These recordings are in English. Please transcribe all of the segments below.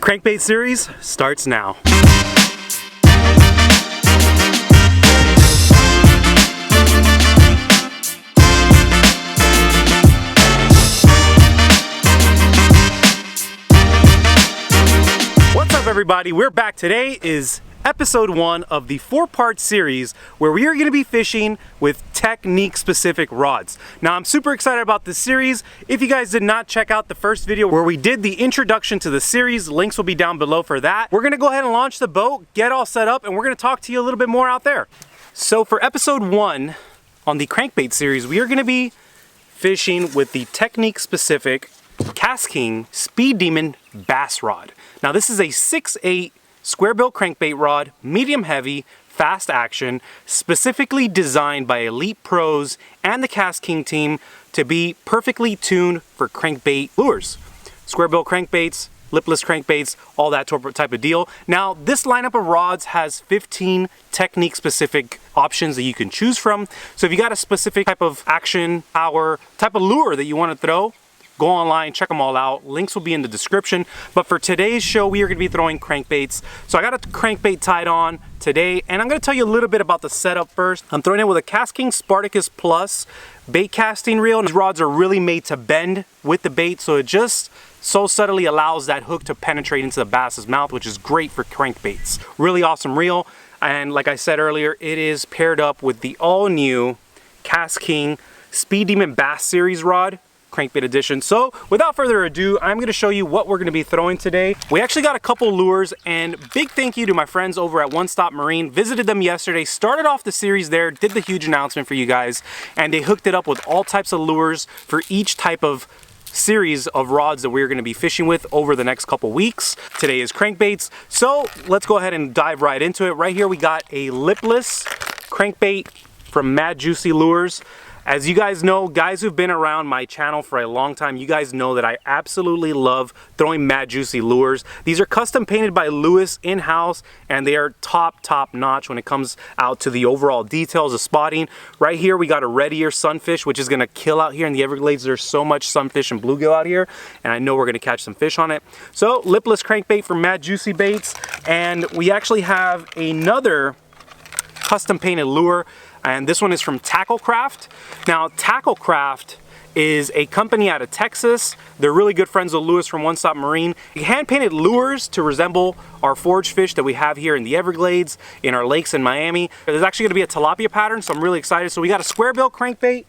Crankbait series starts now. What's up, everybody? We're back. Today is episode 1 of the 4-part series where we are going to be fishing with technique specific rods. Now, I'm super excited about this series. If you guys did not check out the first video where we did the introduction to the series, links will be down below for that. We're going to go ahead and launch the boat, get all set up, and we're going to talk to you a little bit more out there. So for episode 1 on the Crankbait series, we are going to be fishing with the technique specific KastKing Speed Demon bass rod. Now, this is a 6/8 square bill crankbait rod, medium heavy, fast action, specifically designed by elite pros and the KastKing team to be perfectly tuned for crankbait lures. Square bill crankbaits, lipless crankbaits, all that type of deal. Now, this lineup of rods has 15 technique specific options that you can choose from. So if you got a specific type of action, power, type of lure that you want to throw, go online, check them all out. Links will be in the description. But for today's show, we are going to be throwing crankbaits. So I got a crankbait tied on today, and I'm going to tell you a little bit about the setup first. I'm throwing it with a KastKing Spartacus Plus bait casting reel. These rods are really made to bend with the bait, so it just so subtly allows that hook to penetrate into the bass's mouth, which is great for crankbaits. Really awesome reel. And like I said earlier, it is paired up with the all-new KastKing Speed Demon Bass Series rod, Crankbait edition. So without further ado, I'm going to show you what we're going to be throwing today. We actually got a couple lures, and big thank you to my friends over at One Stop Marine. Visited them yesterday, started off the series there, did the huge announcement for you guys, and they hooked it up with all types of lures for each type of series of rods that we're going to be fishing with over the next couple weeks. Today is crankbaits, so let's go ahead and dive right into it. Right here we got a lipless crankbait from MadJuicy Lures. As you guys know, guys who've been around my channel for a long time, you guys know that I absolutely love throwing MadJuicy lures. These are custom painted by Lewis in-house, and they are top notch when it comes out to the overall details of spotting. Right here we got a red ear sunfish, which is going to kill out here in the Everglades. There's so much sunfish and bluegill out here, and I know we're going to catch some fish on it. So lipless crankbait from MadJuicy Baits, and we actually have another custom painted lure, and this one is from Tacklecraft. Now, Tacklecraft is a company out of Texas. They're really good friends with Lewis from One Stop Marine. Hand-painted lures to resemble our forage fish that we have here in the Everglades, in our lakes in Miami. There's actually gonna be a tilapia pattern, so I'm really excited. So we got a square bill crankbait,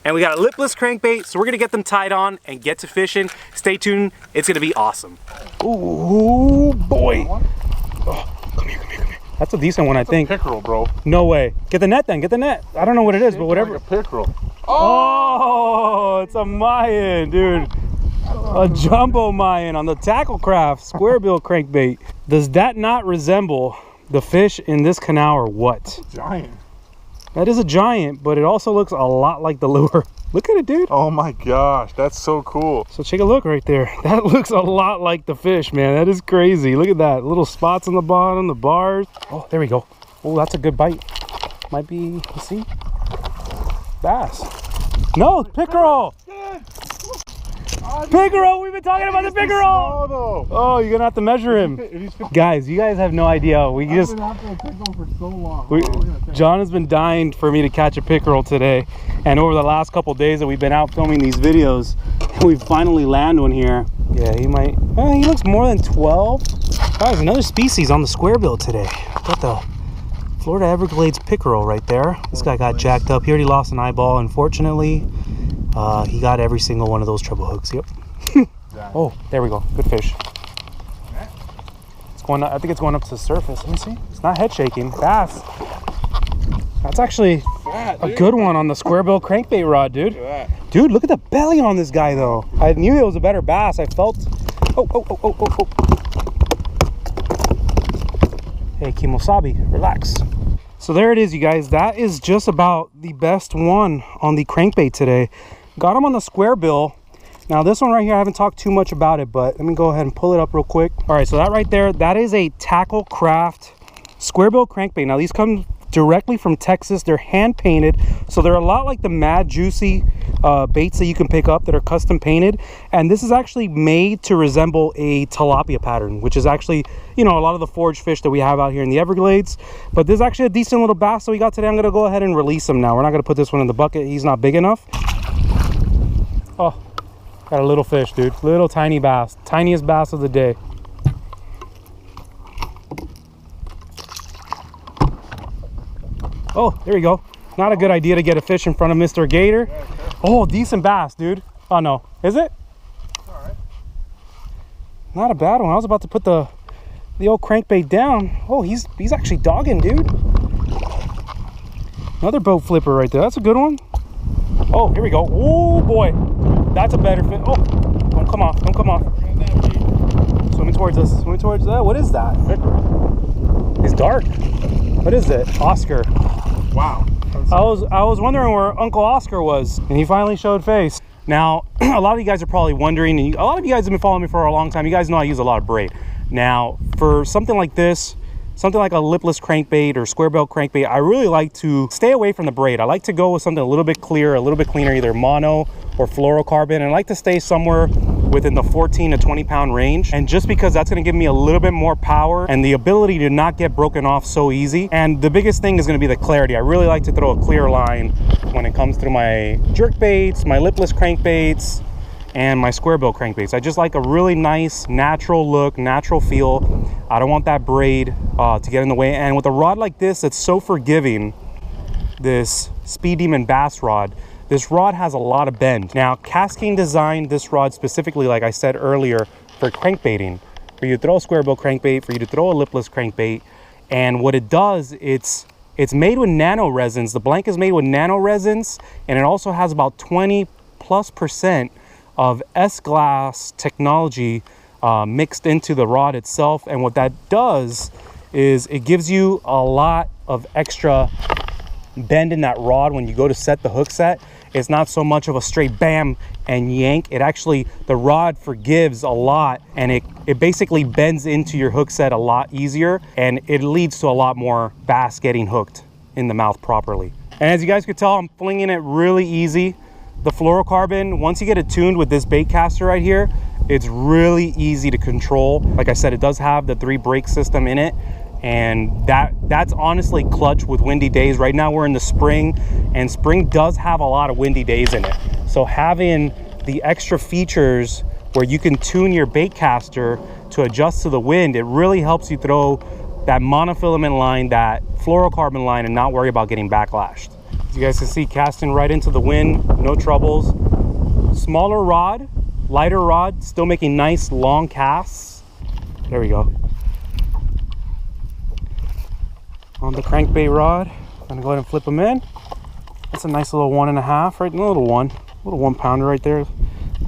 and we got a lipless crankbait, so we're gonna get them tied on and get to fishing. Stay tuned, it's gonna be awesome. Ooh, boy. Oh, come here. That's a decent one, I think. Pickerel, bro. No way. Get the net then, get the net. I don't know what it is, but whatever. Like a pickerel. Oh, it's a Mayan, dude. A jumbo Mayan on the Tacklecraft square bill crankbait. Does that not resemble the fish in this canal or what? Giant. That is a giant, but it also looks a lot like the lure. Look at it, dude. Oh my gosh, that's so cool. So take a look right there. That looks a lot like the fish, man. That is crazy. Look at that. Little spots on the bottom, the bars. Oh, there we go. Oh, that's a good bite. Might be, let's see. Bass. No, pickerel. Pickerel, we've been talking about the pickerel. Oh, you're gonna have to measure him. Guys, you guys have no idea. We just, I've been after a pickerel for so long. John has been dying for me to catch a pickerel today. And over the last couple days that we've been out filming these videos, we finally land one here. Yeah, he might, he looks more than 12. Oh, there's another species on the square bill today. Got the Florida Everglades pickerel right there. This guy got jacked up. He already lost an eyeball, unfortunately. He got every single one of those treble hooks. Yep. Oh, there we go. Good fish. It's going up, I think it's going up to the surface. Let me see. It's not head shaking. Bass. That's actually a good one on the square bill crankbait rod, dude. Dude, look at the belly on this guy, though. I knew it was a better bass. I felt. Oh. Hey, Kimosabi, relax. So there it is, you guys. That is just about the best one on the crankbait today. Got him on the square bill. Now this one right here, I haven't talked too much about it, but let me go ahead and pull it up real quick. All right, so that right there, that is a Tacklecraft square bill crankbait. Now these come directly from Texas. They're hand painted, so they're a lot like the MadJuicy baits that you can pick up that are custom painted. And this is actually made to resemble a tilapia pattern, which is actually, you know, a lot of the forage fish that we have out here in the Everglades. But this is actually a decent little bass that we got today. I'm gonna go ahead and release him now. We're not gonna put this one in the bucket, he's not big enough. Oh, got a little fish, dude. Little tiny bass, tiniest bass of the day. Oh, there you go. Not a good idea to get a fish in front of Mr. Gator. Oh, decent bass, dude. Oh no, is it? All right. Not a bad one. I was about to put the old crankbait down. Oh, he's actually dogging, dude. Another boat flipper right there. That's a good one. Oh, here we go. Oh boy, that's a better fish. Oh, don't come off. Don't come off. Swimming towards us. Swimming towards that. What is that? It's dark. What is it? Oscar. Wow. I was wondering where Uncle Oscar was, and he finally showed face. Now, a lot of you guys are probably wondering, and a lot of you guys have been following me for a long time. You guys know I use a lot of braid. Now, for something like this, something like a lipless crankbait or square bill crankbait, I really like to stay away from the braid. I like to go with something a little bit clearer, a little bit cleaner, either mono or fluorocarbon, and I like to stay somewhere within the 14 to 20 pound range. And just because that's going to give me a little bit more power and the ability to not get broken off so easy. And the biggest thing is going to be the clarity. I really like to throw a clear line when it comes through my jerk baits, my lipless crankbaits, and my square bill crankbaits. I just like a really nice natural look, natural feel. I don't want that braid to get in the way. And with a rod like this that's so forgiving, this Speed Demon bass rod, this rod has a lot of bend. Now, KastKing designed this rod specifically, like I said earlier, for crankbaiting, for you to throw a square bill crankbait, for you to throw a lipless crankbait. And what it does, it's made with nano resins. The blank is made with nano resins, and it also has about 20+% of S-glass technology mixed into the rod itself. And what that does is it gives you a lot of extra bend in that rod when you go to set the hook set. It's not so much of a straight bam and yank. It actually, the rod forgives a lot, and it basically bends into your hook set a lot easier, and it leads to a lot more bass getting hooked in the mouth properly. And as you guys could tell, I'm flinging it really easy. The fluorocarbon, once you get it tuned with this bait caster right here, it's really easy to control. Like I said, it does have the 3 brake system in it, and that's honestly clutch with windy days. Right now we're in the spring, and spring does have a lot of windy days in it. So having the extra features where you can tune your bait caster to adjust to the wind, it really helps you throw that monofilament line, that fluorocarbon line, and not worry about getting backlashed. As you guys can see, casting right into the wind, no troubles. Smaller rod, lighter rod, still making nice long casts. There we go. On the crankbait rod, I'm gonna go ahead and flip them in. That's a nice little 1.5, right? A little 1 pounder right there.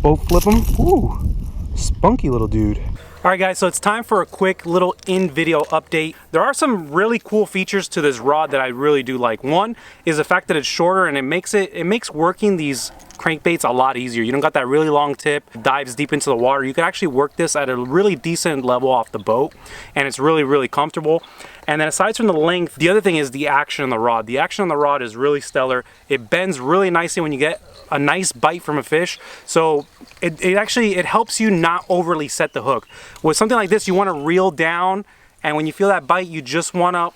Both flip them. Ooh, spunky little dude. All right guys, so it's time for a quick little in-video update. There are some really cool features to this rod that I really do like. One is the fact that it's shorter, and it makes working these crankbaits a lot easier. You don't got that really long tip, dives deep into the water. You can actually work this at a really decent level off the boat, and it's really, really comfortable. And then aside from the length, the other thing is the action on the rod. The action on the rod is really stellar. It bends really nicely when you get a nice bite from a fish. So it helps you not overly set the hook. With something like this, you want to reel down, and when you feel that bite, you just want to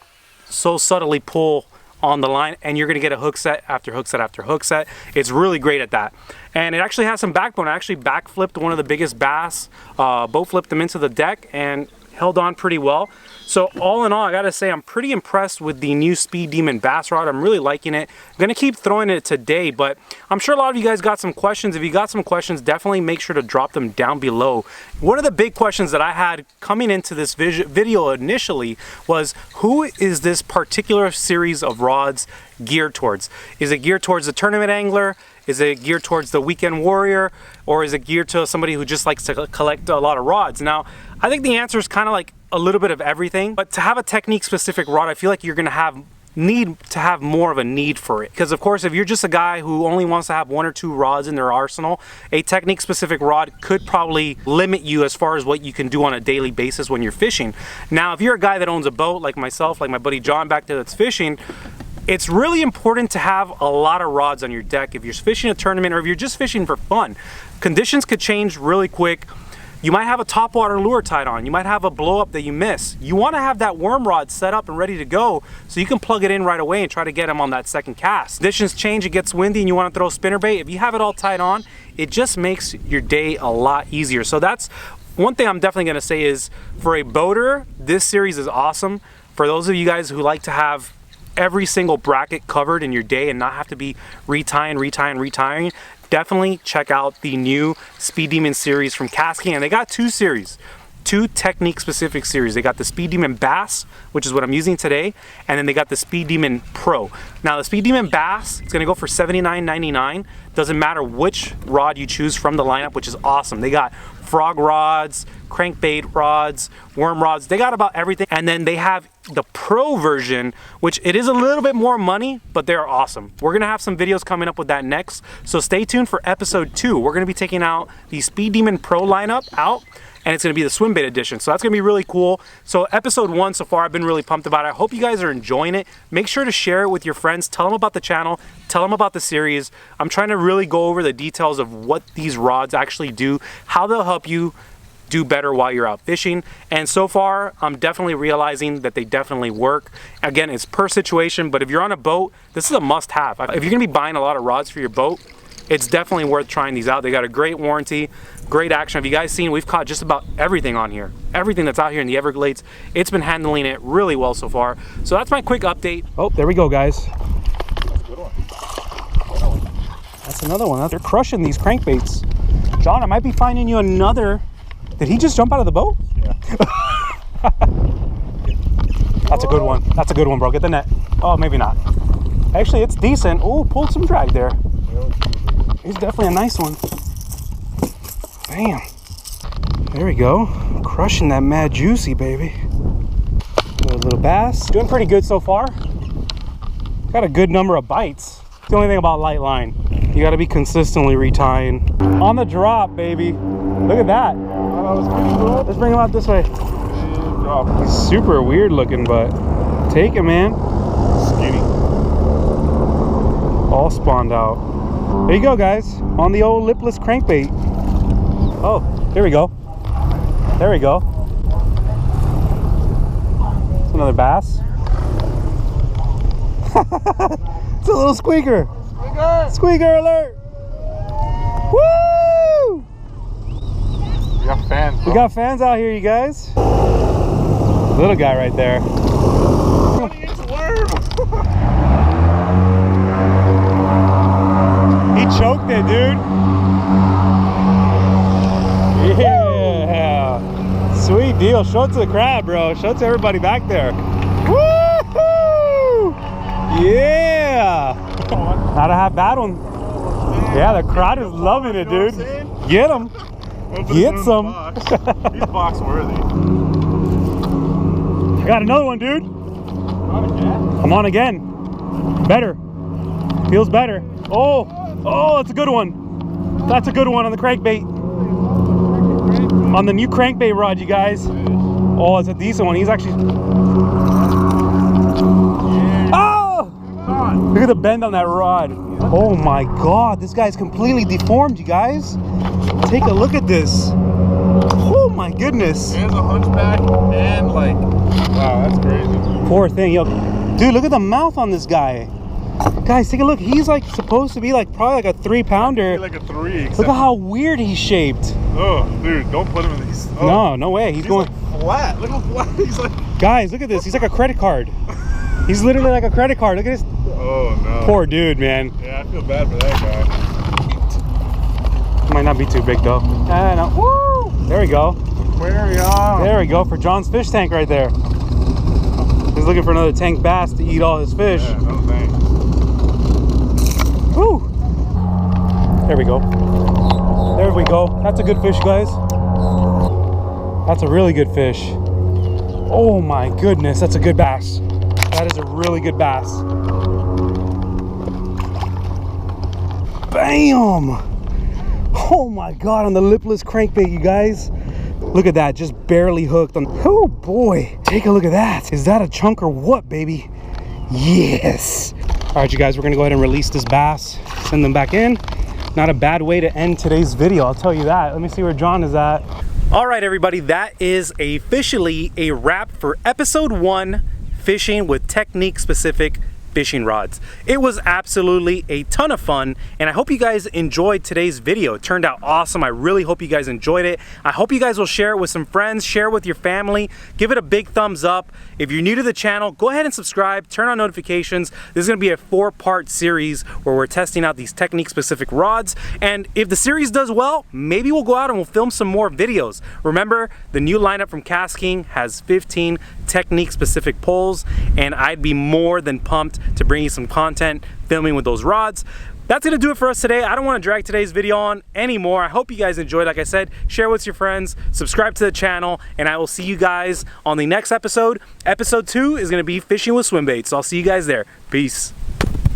so subtly pull on the line, and you're going to get a hook set after hook set after hook set. It's really great at that. And it actually has some backbone. I actually back flipped one of the biggest bass, boat flipped them into the deck, and held on pretty well. So all in all, I gotta say, I'm pretty impressed with the new Speed Demon bass rod. I'm really liking it. I'm gonna keep throwing it today, but I'm sure a lot of you guys got some questions. If you got some questions, definitely make sure to drop them down below. One of the big questions that I had coming into this video initially was, who is this particular series of rods geared towards? Is it geared towards the tournament angler? Is it geared towards the weekend warrior? Or is it geared to somebody who just likes to collect a lot of rods? Now, I think the answer is kind of like a little bit of everything, but to have a technique specific rod, I feel like you're gonna have need to have more of a need for it. Because of course, if you're just a guy who only wants to have 1 or 2 rods in their arsenal, a technique specific rod could probably limit you as far as what you can do on a daily basis when you're fishing. Now, if you're a guy that owns a boat like myself, like my buddy John back there that's fishing, it's really important to have a lot of rods on your deck if you're fishing a tournament or if you're just fishing for fun. Conditions could change really quick. You might have a topwater lure tied on. You might have a blow up that you miss. You want to have that worm rod set up and ready to go so you can plug it in right away and try to get them on that second cast. Conditions change, it gets windy and you want to throw spinnerbait. If you have it all tied on, it just makes your day a lot easier. So that's one thing I'm definitely going to say is for a boater, this series is awesome. For those of you guys who like to have every single bracket covered in your day and not have to be retying, definitely check out the new Speed Demon series from KastKing. And they got 2 series, 2 technique specific series. They got the Speed Demon Bass, which is what I'm using today, and then they got the Speed Demon Pro. Now the Speed Demon Bass, it's gonna go for $79.99. Doesn't matter which rod you choose from the lineup, which is awesome. They got frog rods, crankbait rods, worm rods, they got about everything. And then they have the Pro version, which it is a little bit more money, but they're awesome. We're gonna have some videos coming up with that next, so stay tuned for episode 2. We're gonna be taking out the Speed Demon Pro lineup out, and it's gonna be the swim bait edition. So that's gonna be really cool. So episode 1 so far, I've been really pumped about it. I hope you guys are enjoying it. Make sure to share it with your friends. Tell them about the channel. Tell them about the series. I'm trying to really go over the details of what these rods actually do, how they'll help you do better while you're out fishing. And so far, I'm definitely realizing that they definitely work. Again, it's per situation, but if you're on a boat, this is a must-have. If you're gonna be buying a lot of rods for your boat, it's definitely worth trying these out. They got a great warranty, great action. Have you guys seen, we've caught just about everything on here. Everything that's out here in the Everglades. It's been handling it really well so far. So that's my quick update. Oh, there we go, guys. That's a good one. That's another one. They're crushing these crankbaits. John, I might be finding you another. Did he just jump out of the boat? Yeah. That's a good one. That's a good one, bro. Get the net. Oh, maybe not. Actually, it's decent. Oh, pulled some drag there. It's definitely a nice one. Bam. There we go. Crushing that MadJuicy, baby. A little bass. Doing pretty good so far. Got a good number of bites. The only thing about light line, you got to be consistently retying. On the drop, baby. Look at that. Let's bring him out this way. He's super weird looking, but take it, man. Skinny. All spawned out. There you go, guys. On the old lipless crankbait. Oh, there we go. There we go. It's another bass. It's a little squeaker. Squeaker alert. Woo! We got fans, bro. We got fans out here, you guys. Little guy right there. It's a worm. He choked it, dude. Yeah. Sweet deal. Show it to the crowd, bro. Show it to everybody back there. Woo! Yeah. Not a half bad one. Yeah, the crowd is loving it, dude. Get him. Get some. He's box worthy. I got another one, dude. I'm on again. Better. Feels better. Oh, that's a good one. That's a good one on the crankbait. On the new crankbait rod, you guys. Oh, it's a decent one. He's actually... Oh! Look at the bend on that rod. Oh my God, this guy's completely deformed, you guys. Take a look at this. Oh my goodness. And a hunchback and like, wow, that's crazy. Poor thing, yo. Dude, look at the mouth on this guy. Guys, take a look. He's like supposed to be like probably like a 3-pounder. Like a 3. Look at how weird he's shaped. Oh, dude, don't put him in these. Oh. No, no way. He's going like flat. Look how flat he's like. Guys, look at this. He's like a credit card. He's literally like a credit card. Look at this. Oh no. Poor dude, man. Yeah, I feel bad for that guy. Might not be too big though. No. Woo! There we go. Aquarium. There we go for John's fish tank right there. He's looking for another tank bass to eat all his fish. Yeah, no thanks. Woo! There we go. There we go. That's a good fish, guys. That's a really good fish. Oh my goodness, that's a good bass. That is a really good bass. Bam! Oh my God, on the lipless crankbait, you guys. Look at that, just barely hooked on. Oh boy, take a look at that. Is that a chunk or what, baby? Yes. All right, you guys, we're gonna go ahead and release this bass, send them back in. Not a bad way to end today's video, I'll tell you that. Let me see where John is at. All right, everybody, that is officially a wrap for episode 1, fishing with technique-specific fishing rods. It was absolutely a ton of fun, and I hope you guys enjoyed today's video. It turned out awesome. I really hope you guys enjoyed it. I hope you guys will share it with some friends, share it with your family, give it a big thumbs up. If you're new to the channel, go ahead and subscribe, turn on notifications. This is gonna be a 4-part series where we're testing out these technique-specific rods, and if the series does well, maybe we'll go out and we'll film some more videos. Remember, the new lineup from KastKing has 15 technique-specific poles, and I'd be more than pumped to bring you some content filming with those rods. That's gonna do it for us today. I don't want to drag today's video on anymore. I hope you guys enjoyed. Like I said, share with your friends, subscribe to the channel, and I will see you guys on the next episode. Episode 2 is gonna be fishing with swim baits. So I'll see you guys there. Peace.